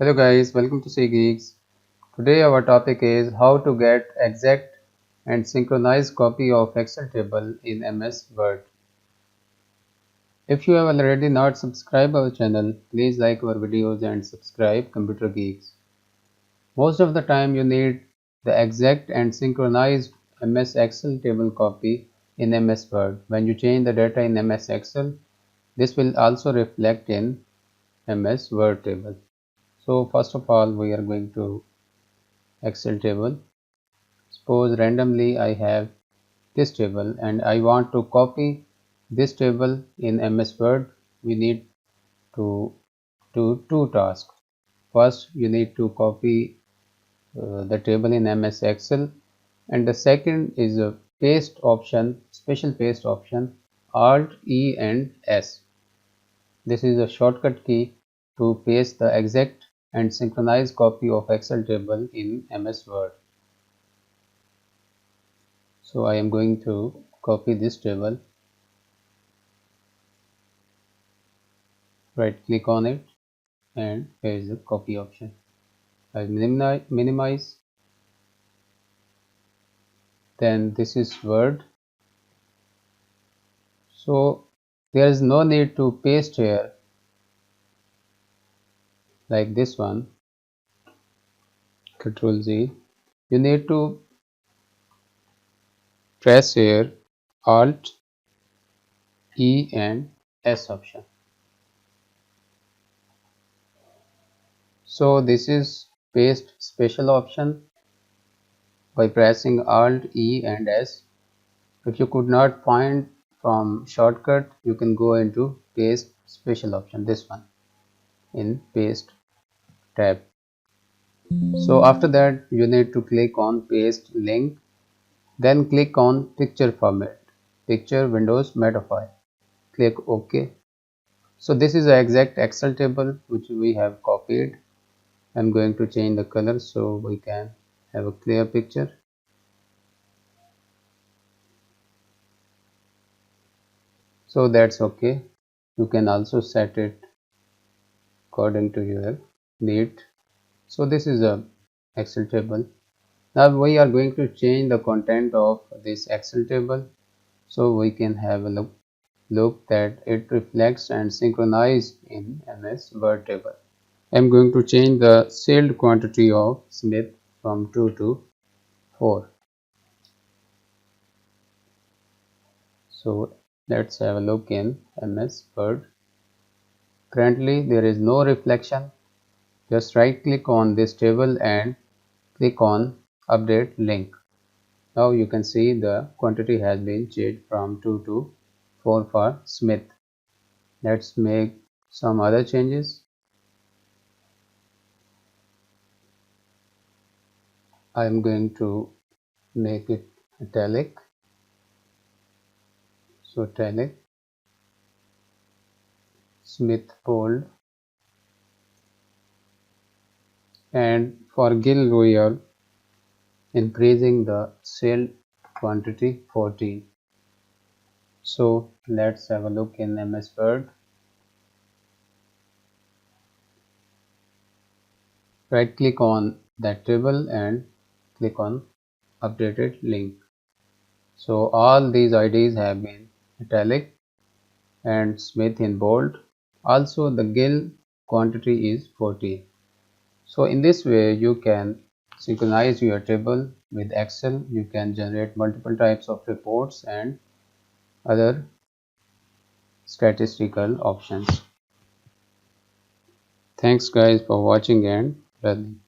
Hello guys, welcome to CGeeks. Today our topic is how to get exact and synchronized copy of Excel table in MS Word. If you have already not subscribed our channel, please like our videos and subscribe Computer Geeks. Most of the time you need the exact and synchronized MS Excel table copy in MS Word. When you change the data in MS Excel, this will also reflect in MS Word table. So first of all, we are going to Excel table. Suppose randomly I have this table and I want to copy this table in MS Word. We need to do two tasks. First, you need to copy the table in MS Excel, and the second is a paste option, special paste option, Alt E and S. This is a shortcut key to paste the exact and synchronized copy of Excel table in MS Word. So I am going to copy this table. Right click on it and here is the copy option. I'll minimize, then this is Word. So there is no need to paste here like this one. Control Z. You need to press here Alt E and S option. So this is paste special option. By pressing Alt E and S, if you could not find from shortcut, you can go into paste special option, this one, in paste tab. So after that you need to click on paste link, then click on picture format, picture Windows Metafile, click OK. So this is the exact Excel table which we have copied. I'm going to change the color so we can have a clear picture. So that's okay. You can also set it according to your need. So this is a Excel table. Now we are going to change the content of this Excel table so we can have a look that it reflects and synchronized in MS Word table. I'm going to change the sealed quantity of Smith from 2 to 4. So let's have a look in MS Word. Currently there is no reflection. Just right click on this table and click on update link. Now you can see the quantity has been changed from 2 to 4 for Smith. Let's make some other changes. I am going to make it italic. So italic, Smith bold, and for Gill we are increasing the cell quantity 14. So let's have a look in MS Word. Right click on that table and click on updated link. So all these IDs have been italic and Smith in bold. Also the Gill quantity is 14. So in this way you can synchronize your table with Excel. You can generate multiple types of reports and other statistical options. Thanks guys for watching and learning.